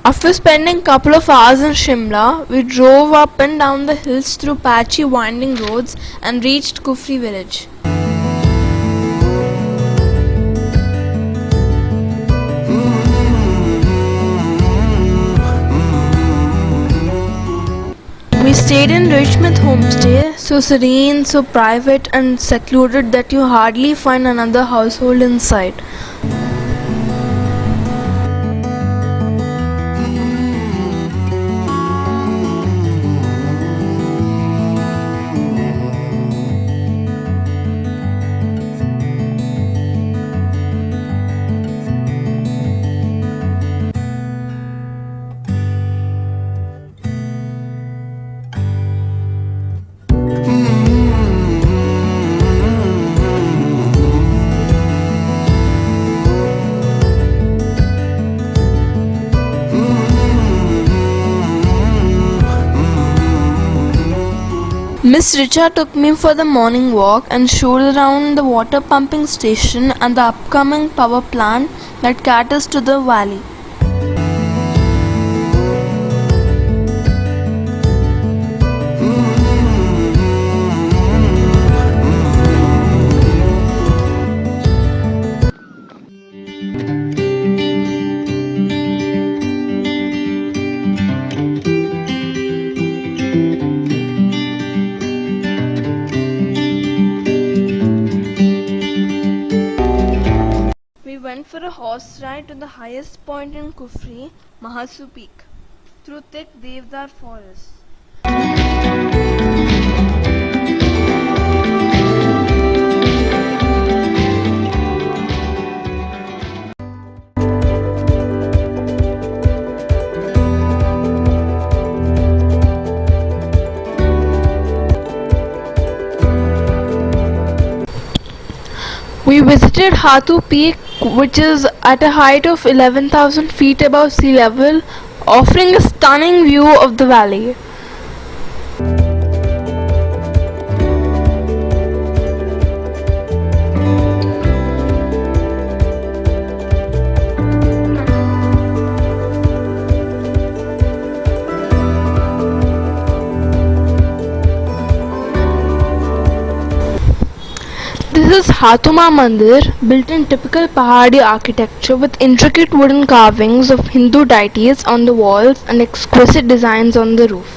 After spending a couple of hours in Shimla, we drove up and down the hills through patchy winding roads and reached Kufri village. We stayed in Richmond homestay, so serene, so private and secluded that you hardly find another household inside. Miss Richa took me for the morning walk and showed around the water pumping station and the upcoming power plant that caters to the valley. We went for a horse ride to the highest point in Kufri, Mahasu Peak, through thick Devdar forests. We visited Hatke Peak, which is at a height of 11,000 feet above sea level, offering a stunning view of the valley. This is Hatuma Mandir, built in typical Pahadi architecture with intricate wooden carvings of Hindu deities on the walls and exquisite designs on the roof.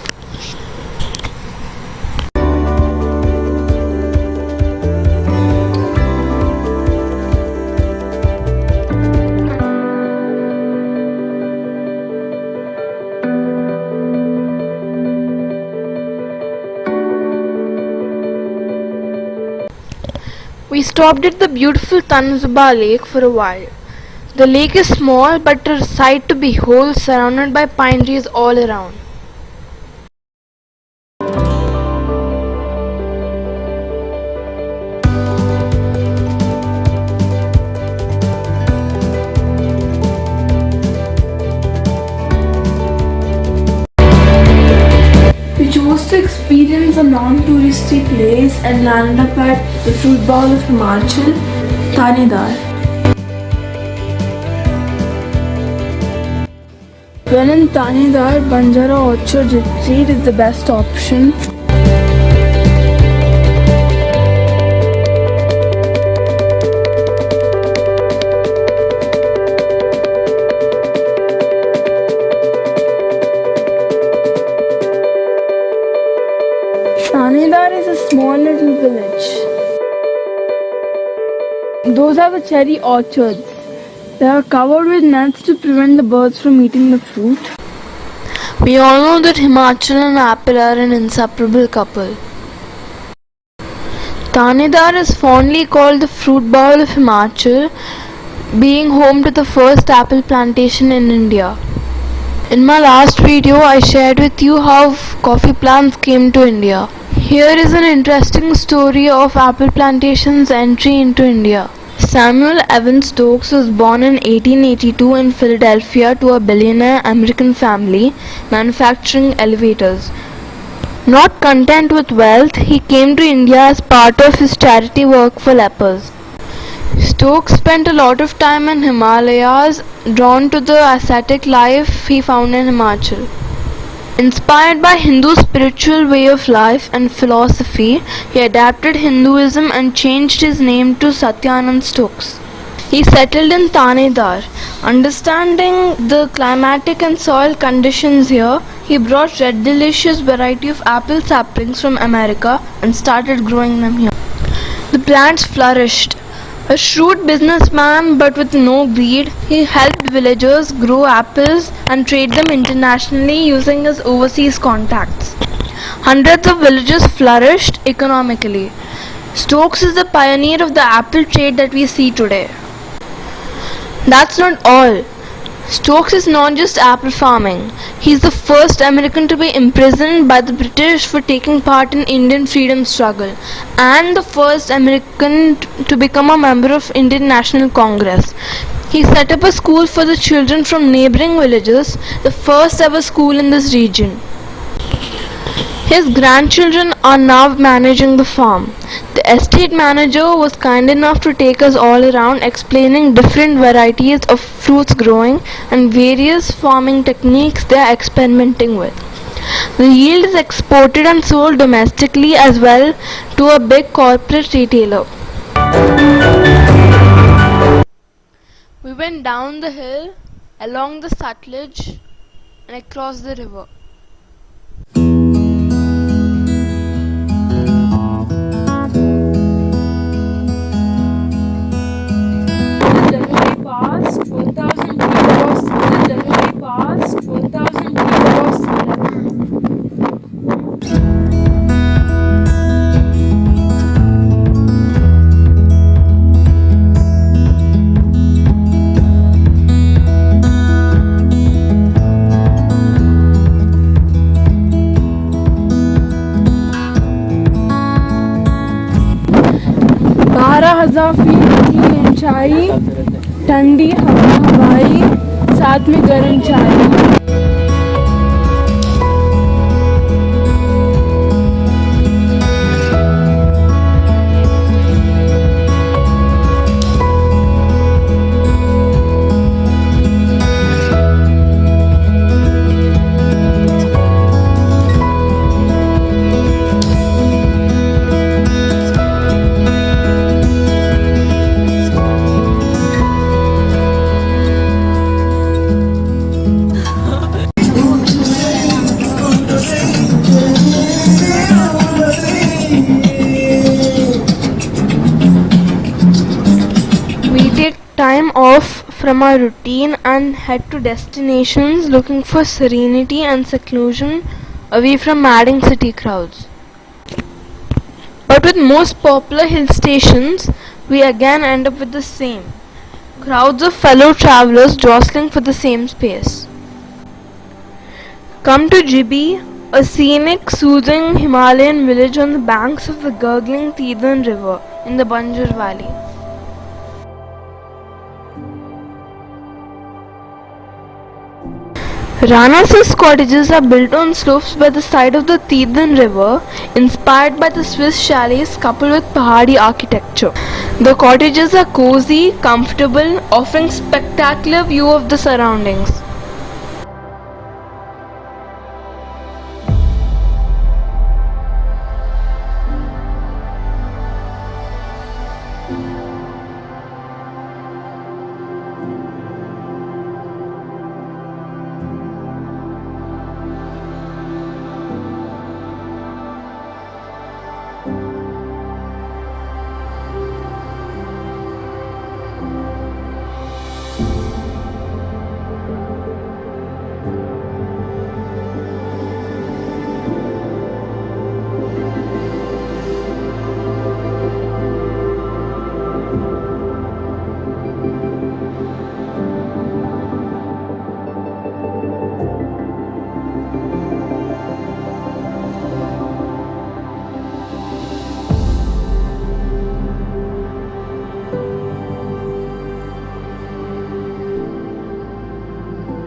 We stopped at the beautiful Tanzuba lake for a while. The lake is small but a sight to behold, surrounded by pine trees all around. We chose to experience a non-touristy place and landed up at the fruit bowl of Himachal, Tanedar. When in Tanedar, Banjara Orchard Retreat is the best option. Tanedar is a small little village. Those are the cherry orchards. They are covered with nets to prevent the birds from eating the fruit. We all know that Himachal and apple are an inseparable couple. Tanedar is fondly called the fruit bowl of Himachal, being home to the first apple plantation in India. In my last video, I shared with you how coffee plants came to India. Here is an interesting story of apple plantation's entry into India. Samuel Evan Stokes was born in 1882 in Philadelphia to a billionaire American family manufacturing elevators. Not content with wealth, he came to India as part of his charity work for lepers. Stokes spent a lot of time in Himalayas, drawn to the ascetic life he found in Himachal. Inspired by Hindu spiritual way of life and philosophy, he adapted Hinduism and changed his name to Satyanand Stokes. He settled in Tanedar. Understanding the climatic and soil conditions here, he brought red delicious variety of apple saplings from America and started growing them here. The plants flourished. A shrewd businessman but with no greed, he helped villagers grow apples and trade them internationally using his overseas contacts. Hundreds of villages flourished economically. Stokes is the pioneer of the apple trade that we see today. That's not all. Stokes is not just apple farming. He is the first American to be imprisoned by the British for taking part in Indian freedom struggle and the first American to become a member of Indian National Congress. He set up a school for the children from neighboring villages, the first ever school in this region. His grandchildren are now managing the farm. The estate manager was kind enough to take us all around explaining different varieties of fruits growing and various farming techniques they are experimenting with. The yield is exported and sold domestically as well to a big corporate retailer. We went down the hill, along the Sutlej and across the river. की ऊंचाई, ठंडी हवाई, साथ में गर्म चाय. Time off from our routine and head to destinations looking for serenity and seclusion away from madding city crowds. But with most popular hill stations, we again end up with the same crowds of fellow travelers jostling for the same space. Come to Jibi, a scenic, soothing Himalayan village on the banks of the gurgling Teedan River in the Banjur Valley. Ranas's cottages are built on slopes by the side of the Teedan River, inspired by the Swiss chalets coupled with Pahadi architecture. The cottages are cozy, comfortable, offering spectacular view of the surroundings.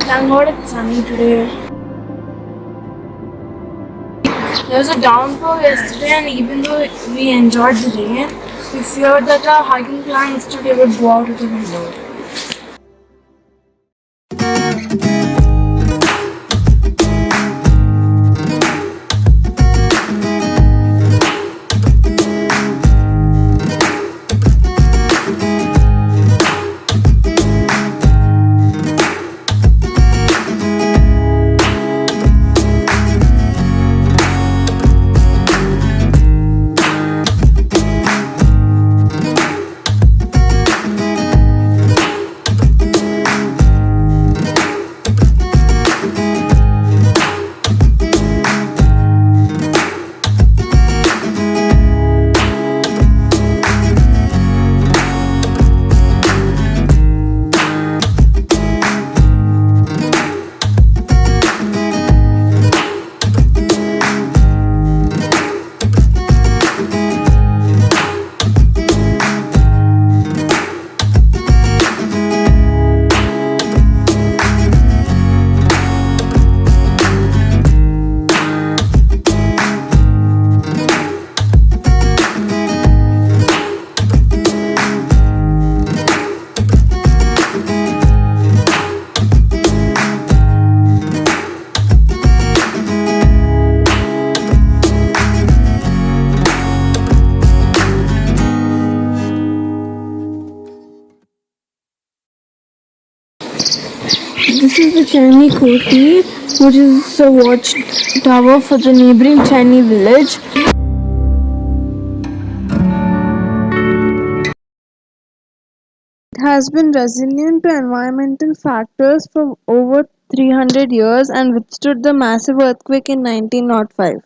Thank God it's sunny today. There was a downpour yesterday, and even though we enjoyed the rain, We feared that our hiking plan yesterday would go out of the window. This is the Chani Koti, which is a watchtower for the neighboring Chani village. It has been resilient to environmental factors for over 300 years and withstood the massive earthquake in 1905.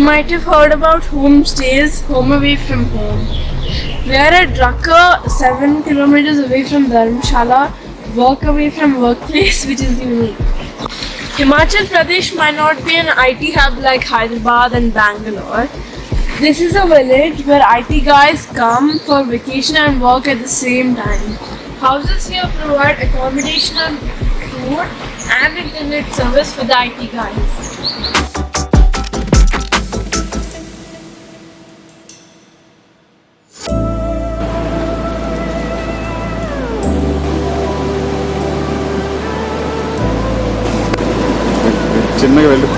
might have heard about homestays, home away from home. We are at Dhaka, 7 kilometers away from Dharamshala, work away from workplace, which is unique. Himachal Pradesh might not be an IT hub like Hyderabad and Bangalore. This is a village where IT guys come for vacation and work at the same time. Houses here provide accommodation and food and internet service for the IT guys. చిన్నగా వెళ్ళి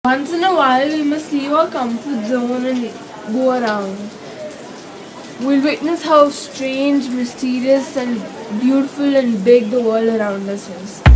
Once in a while, we must leave our comfort zone and go around. We'll witness how strange, mysterious, and beautiful and big the world around us is.